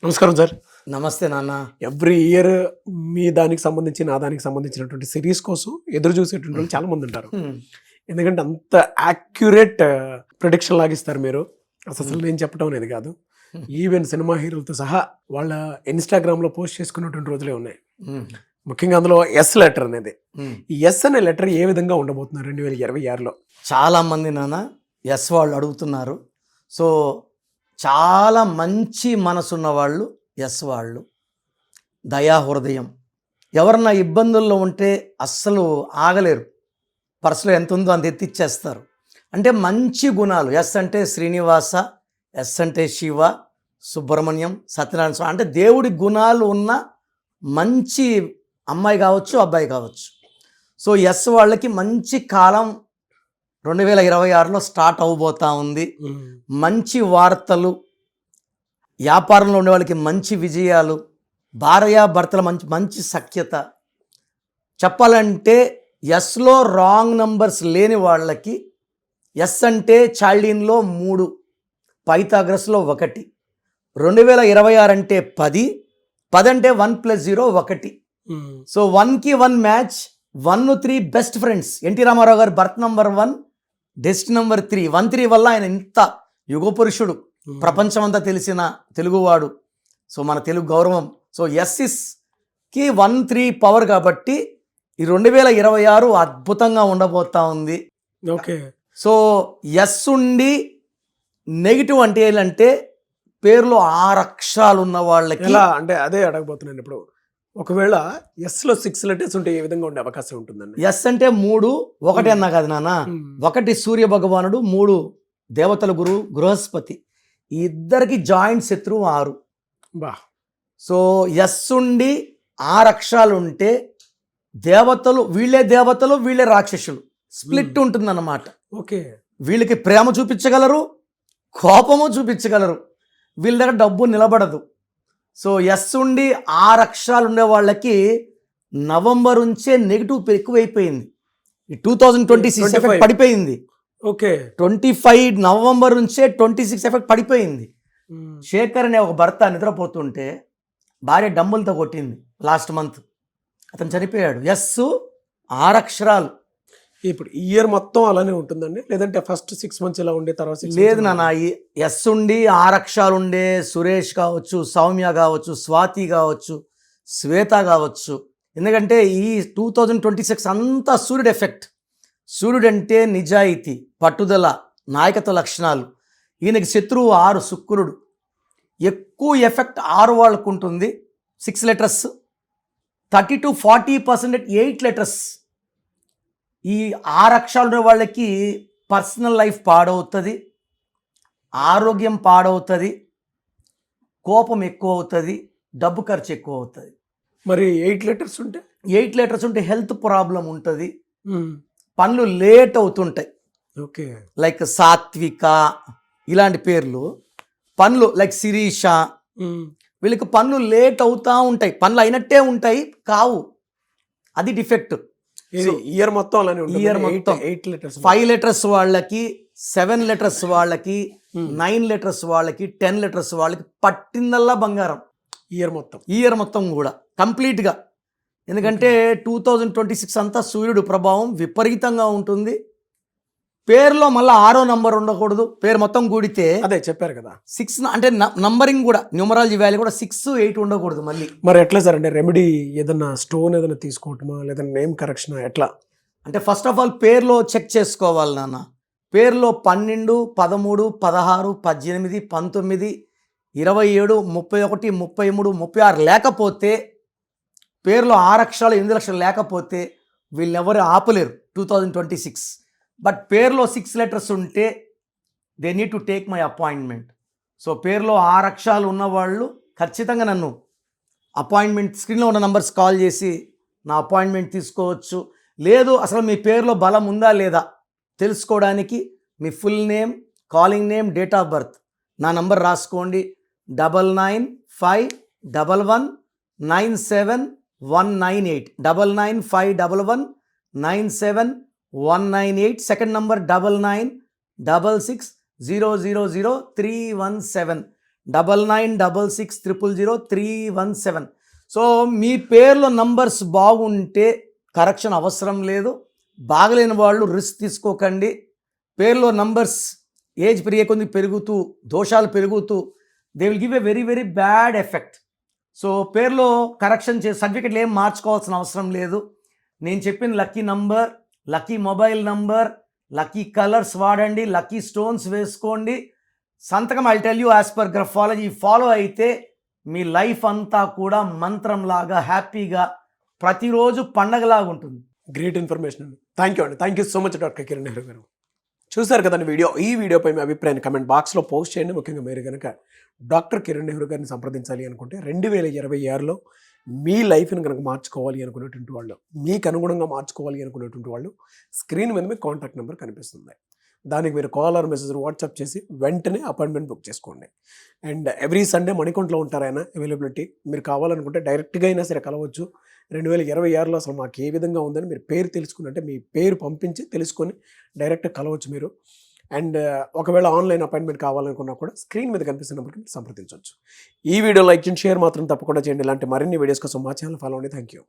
నమస్కారం సార్. నమస్తే నాన్న. ఎవ్రీ ఇయర్ మీ దానికి సంబంధించి నా దానికి సంబంధించినటువంటి సిరీస్ కోసం ఎదురు చూసేటువంటి వాళ్ళు చాలా మంది ఉంటారు. ఎందుకంటే అంత యాక్యురేట్ ప్రొడిక్షన్ లాగిస్తారు మీరు. అసలు నేను చెప్పడం అనేది కాదు, ఈవెన్ సినిమా హీరోలతో సహా వాళ్ళ ఇన్స్టాగ్రామ్ లో పోస్ట్ చేసుకున్నటువంటి రోజులే ఉన్నాయి. ముఖ్యంగా అందులో ఎస్ లెటర్ అనేది, ఈ ఎస్ అనే లెటర్ ఏ విధంగా ఉండబోతున్నారు 2026లో? చాలా మంది నాన్న ఎస్ వాళ్ళు అడుగుతున్నారు. సో చాలా మంచి మనసున్న వాళ్ళు ఎస్ వాళ్ళు, దయా హృదయం. ఎవరన్నా ఇబ్బందుల్లో ఉంటే అస్సలు ఆగలేరు, పర్సులో ఎంత ఉందో అంత ఎత్తిచ్చేస్తారు. అంటే మంచి గుణాలు. ఎస్ అంటే శ్రీనివాస, ఎస్ అంటే శివ, సుబ్రహ్మణ్యం, సత్యనారాయణ స్వామి, అంటే దేవుడి గుణాలు ఉన్న మంచి అమ్మాయి కావచ్చు, అబ్బాయి కావచ్చు. సో ఎస్ వాళ్ళకి మంచి కాలం 2026లో స్టార్ట్ అవబోతా ఉంది. మంచి వార్తలు, వ్యాపారంలో ఉండే వాళ్ళకి మంచి విజయాలు, భార్యాభర్తల మంచి మంచి సఖ్యత. చెప్పాలంటే ఎస్లో రాంగ్ నంబర్స్ లేని వాళ్ళకి, ఎస్ అంటే చాల్డీన్లో 3, పైథాగరస్లో 1, 2026 అంటే 10, 10 అంటే 1 + 0 1. సో 1కి 1 match. 1, 3 best friends. NT Ramarao గారు బర్త్ నంబర్ 1, డెస్ట్ నంబర్ 3. 1, 3 వల్ల ఆయన ఇంత యుగ పురుషుడు, ప్రపంచమంతా తెలిసిన తెలుగువాడు. సో మన తెలుగు గౌరవం. సో ఎస్కి 1, 3 పవర్ కాబట్టి ఈ 2026 అద్భుతంగా ఉండబోతా ఉంది. ఓకే. సో ఎస్ ఉండి నెగిటివ్ అంటే ఏంటంటే పేర్లో 6 అక్షరాలు ఉన్న వాళ్ళకి. ఎలా అంటే అదే అడగబోతున్నాను ఇప్పుడు. ఒకవేళ ఎస్ లో 6 లెటర్స్ ఉంటే ఏ విధంగా ఉండే అవకాశం ఉంటుందండి? ఎస్ అంటే 3, 1 అన్నా కదా నాన్న. 1 సూర్య భగవానుడు, 3 దేవతల గురువు బృహస్పతి. ఈ ఇద్దరికి జాయింట్ శత్రువు 6. బా. సో ఎస్ ఉండి 6 అక్షరాలు ఉంటే దేవతలు, వీళ్ళే దేవతలు, వీళ్ళే రాక్షసులు. స్ప్లిట్ ఉంటుందన్నమాట. ఓకే. వీళ్ళకి ప్రేమ చూపించగలరు, కోపము చూపించగలరు. వీళ్ళ దగ్గర డబ్బు నిలబడదు. సో ఎస్ ఉండి 6 అక్షరాలు ఉండే వాళ్ళకి నవంబర్ నుంచే నెగిటివ్ ఎక్కువైపోయింది. ఈ 2026 ఎఫెక్ట్ పడిపోయింది. ఓకే. 25 నవంబర్ నుంచే 26 ఎఫెక్ట్ పడిపోయింది. శేఖర్ అనే ఒక భర్త నిద్రపోతుంటే భార్య డమ్ములతో కొట్టింది లాస్ట్ మంత్. అతను చనిపోయాడు. ఎస్ 6 అక్షరాలు. ఇప్పుడు ఇయర్ మొత్తం అలానే ఉంటుందండి, లేదంటే ఫస్ట్ 6 మంత్స్ ఇలా ఉండే తర్వాత 6 లేదు నాన్న. ఎస్ ఉండి 6 అక్షరాలు ఉండే సురేష్ కావచ్చు, సౌమ్య కావచ్చు, స్వాతి కావచ్చు, శ్వేత కావచ్చు. ఎందుకంటే ఈ 2026 అంతా సూర్యుడు ఎఫెక్ట్. సూర్యుడు అంటే నిజాయితీ, పట్టుదల, నాయకత్వ లక్షణాలు. ఈయనకి శత్రువు 6 శుక్రుడు. ఎక్కువ ఎఫెక్ట్ 6 వాళ్ళకు ఉంటుంది. 6 లెటర్స్. 30 to 40% 8 letters. ఈ 6 అక్షరాలు ఉన్న వాళ్ళకి పర్సనల్ లైఫ్ పాడవుతుంది, ఆరోగ్యం పాడవుతుంది, కోపం ఎక్కువ అవుతుంది, డబ్బు ఖర్చు ఎక్కువ అవుతుంది. మరి 8 లెటర్స్ ఉంటే? 8 లెటర్స్ ఉంటే హెల్త్ ప్రాబ్లం ఉంటుంది, పనులు లేట్ అవుతుంటాయి. ఓకే. లైక్ సాత్విక ఇలాంటి పేర్లు. పనులు లైక్ శిరీష, వీళ్ళకి పనులు లేట్ అవుతూ ఉంటాయి. పనులు అయినట్టే ఉంటాయి, కావు. అది డిఫెక్ట్. ఇయర్ మొత్తం అలానే ఉంటుంది. ఇయర్ మొత్తం 8 లెటర్స్. 5 లెటర్స్ వాళ్ళకి, 7 లెటర్స్ వాళ్ళకి, 9 లెటర్స్ వాళ్ళకి, 10 లెటర్స్ వాళ్ళకి పట్టిందల్లా బంగారం. ఇయర్ మొత్తం కూడా కంప్లీట్గా. ఎందుకంటే 2026 అంతా సూర్యుడు ప్రభావం విపరీతంగా ఉంటుంది. పేరులో మళ్ళీ 6వ నంబర్ ఉండకూడదు. పేరు మొత్తం కూడితే అదే చెప్పారు కదా 6, అంటే నంబరింగ్ కూడా, న్యూమరాలజీ వాల్యూ కూడా 6, 8 ఉండకూడదు మళ్ళీ. మరి ఎట్లా సార్? అంటే రెమెడీ ఏదన్నా స్టోన్ ఏదైనా తీసుకోవటమా, లేదా నేమ్ కరెక్షన్ ఎట్లా? అంటే ఫస్ట్ ఆఫ్ ఆల్ పేరులో చెక్ చేసుకోవాలి నాన్న. పేరులో 12, 13, 16, 18, 19, 27, 31, 33, 36 లేకపోతే, పేరులో 6 అక్షరాలు 8 లక్షలు లేకపోతే వీళ్ళెవరు ఆపలేరు 2026. బట్ పేరులో 6 లెటర్స్ ఉంటే they need to take my appointment. So పేరులో 6 అక్షరాలు ఉన్నవాళ్ళు ఖచ్చితంగా నన్ను అపాయింట్మెంట్, స్క్రీన్లో ఉన్న నంబర్స్ కాల్ చేసి నా అపాయింట్మెంట్ తీసుకోవచ్చు. లేదు అసలు మీ పేరులో బలం ఉందా లేదా తెలుసుకోవడానికి మీ full name, calling name, date of birth, నా నంబర్ రాసుకోండి. 9951197198. 9951197198. Second number 9966000317. 9966000317. సో మీ పేర్లో నంబర్స్ బాగుంటే కరెక్షన్ అవసరం లేదు. బాగలేని వాళ్ళు రిస్క్ తీసుకోకండి. పేర్లో నంబర్స్ ఏజ్ పెరిగే కొద్ది పెరుగుతూ దోషాలు పెరుగుతూ they will give a very very bad effect. So పేర్లో కరెక్షన్ సర్టిఫికెట్లు ఏం మార్చుకోవాల్సిన అవసరం లేదు. నేను చెప్పిన lucky number, lucky mobile number, lucky colours వాడండి, లక్కీ స్టోన్స్ వేసుకోండి. సంతకం I tell you as per graphology follow అయితే మీ లైఫ్ అంతా కూడా మంత్రంలాగా హ్యాపీగా ప్రతిరోజు పండగలాగా ఉంటుంది. గ్రేట్ ఇన్ఫర్మేషన్ అండి. థ్యాంక్ యూ అండి. Thank you so much doctor Kiran Nehru గారు. చూసారు కదండి వీడియో. ఈ వీడియోపై మీ అభిప్రాయాన్ని కమెంట్ బాక్స్లో పోస్ట్ చేయండి. ముఖ్యంగా మీరు కనుక డాక్టర్ కిరణ్ నెహ్రూ గారిని సంప్రదించాలి అనుకుంటే 2026లో మీ లైఫ్ని కనుక మార్చుకోవాలి అనుకునేటువంటి వాళ్ళు, మీకు అనుగుణంగా మార్చుకోవాలి అనుకునేటువంటి వాళ్ళు స్క్రీన్ మీద మీ కాంటాక్ట్ నెంబర్ కనిపిస్తుంది. దానికి మీరు కాల్ ఆర్ మెసేజ్ వాట్సాప్ చేసి వెంటనే అపాయింట్మెంట్ బుక్ చేసుకోండి. అండ్ ఎవ్రీ సండే మణికొండలో ఉంటారు ఆయన అవైలబిలిటీ. మీరు కావాలనుకుంటే డైరెక్ట్గా అయినా సరే కలవచ్చు. 2026లో అసలు మాకు ఏ విధంగా ఉందని మీరు పేరు తెలుసుకున్నట్టే మీ పేరు పంపించి తెలుసుకొని డైరెక్ట్గా కలవచ్చు మీరు. అండ్ ఒకవేళ ఆన్లైన్ అపాయింట్మెంట్ కావాలనుకున్నా కూడా స్క్రీన్ మీద కనిపిస్తున్న నెంబర్కి మీరు సంప్రదించవచ్చు. ఈ వీడియో లైక్ చేయండి, షేర్ మాత్రం తప్పకుండా చేయండి. ఇలాంటి మరిన్ని వీడియోస్ కోసం మా ఛానల్ ఫాలో అండి. Thank you.